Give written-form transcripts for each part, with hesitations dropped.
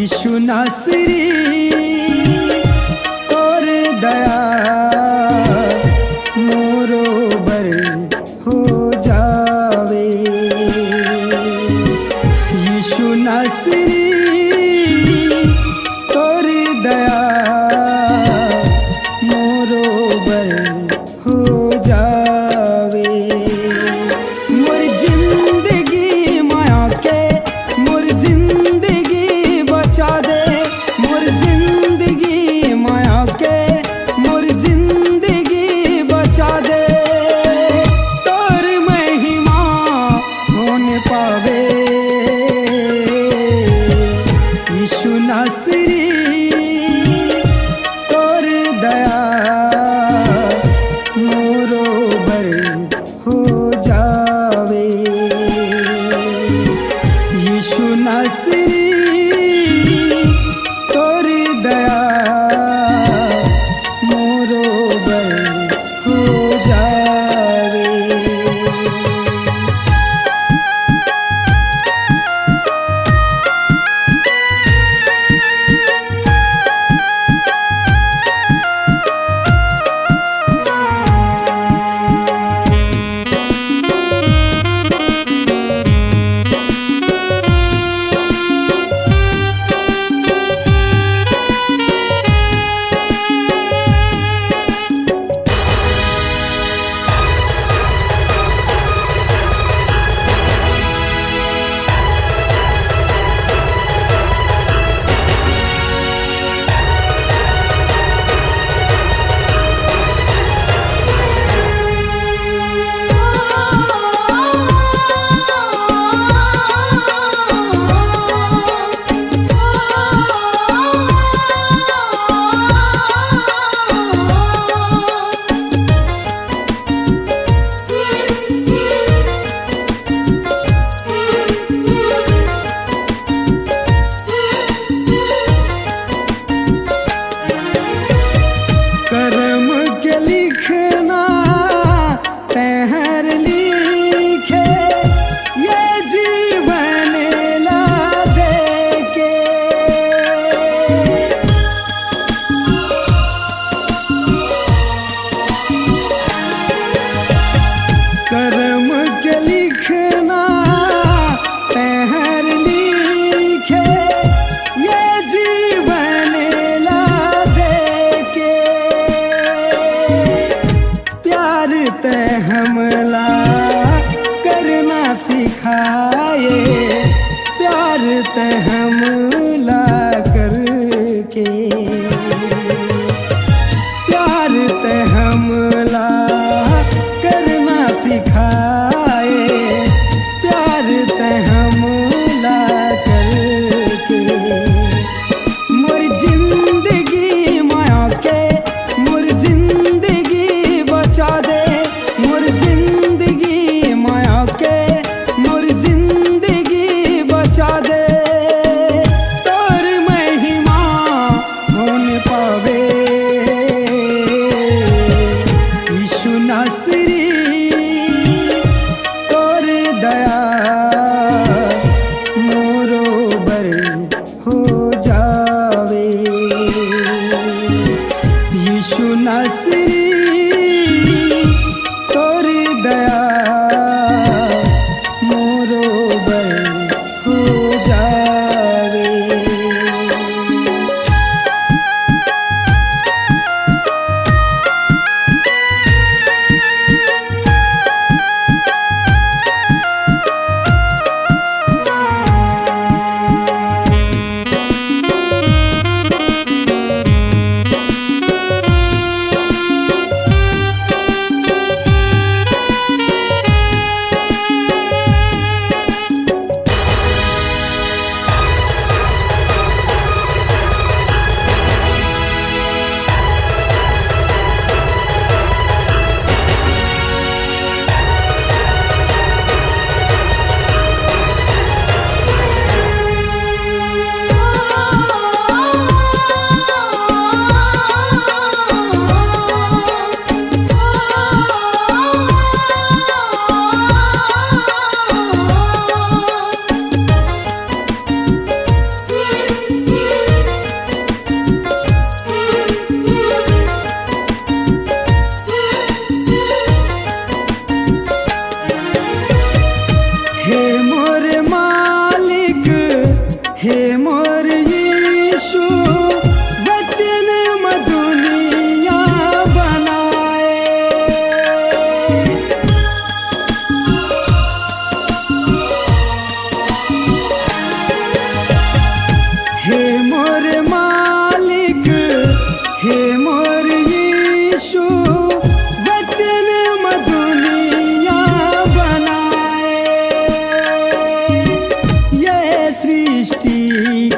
यीशु नासरी और दया मोरो बर हो जावे। यीशु नासरी और दया मोरो बर हो जावे। मोर जिंदगी माया के मोर जिंदगी बचा दे, मोर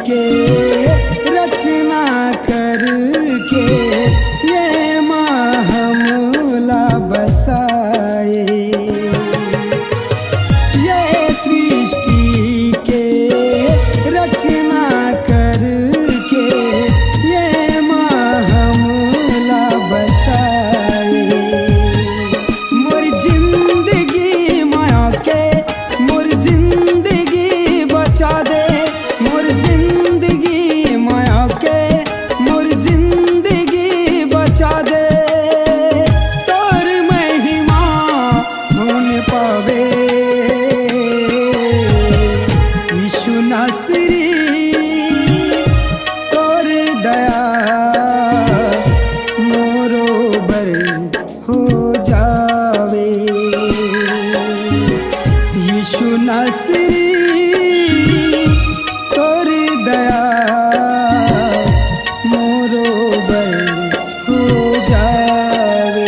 के रचना करके ये महमला बसाए। ये सृष्टि के रचना करके ये महमला बसाए। मोर जिंदगी माया के मोर जिंदगी बचा दे। मोर जिंदगी माया के मोर जिंदगी बचा दे। तोर महिमा होने पावे यीशु नासरी। तोर दया मोरो बर हो जावे यीशु नासरी। तोर दया मोरो बर हो जावे।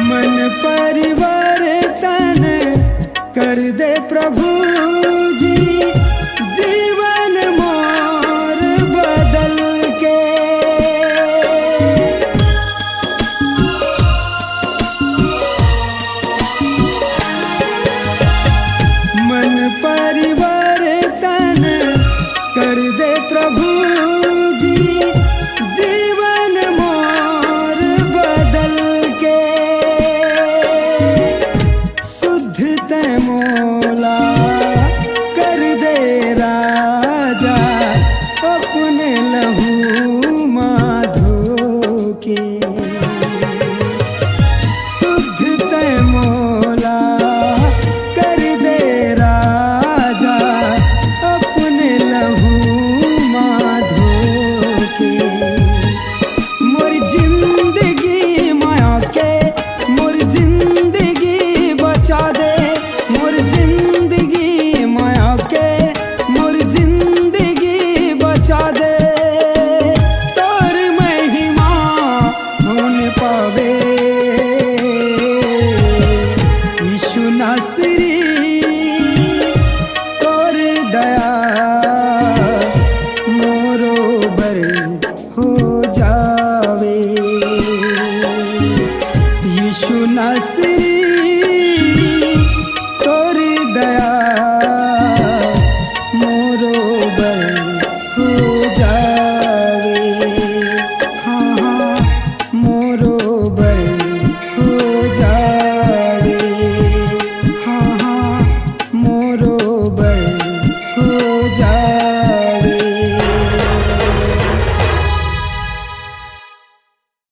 मन परिवर्तन कर दे प्रभु जी। जीवन मोर बदल के मन परिवर्तन कर दे प्रभु जी। जीवन मोर बदल के शुद्ध ते मोला कर दे राजा। अपने लहू माधो के शुद्ध ते मोला कर दे राजा। अपने लहू माधो के मोर जिंदगी माया के मोर जिंदगी बचा दे। मोर जिंदगी माया के मोर जिंदगी बचा दे। तोर महिमा होने पावे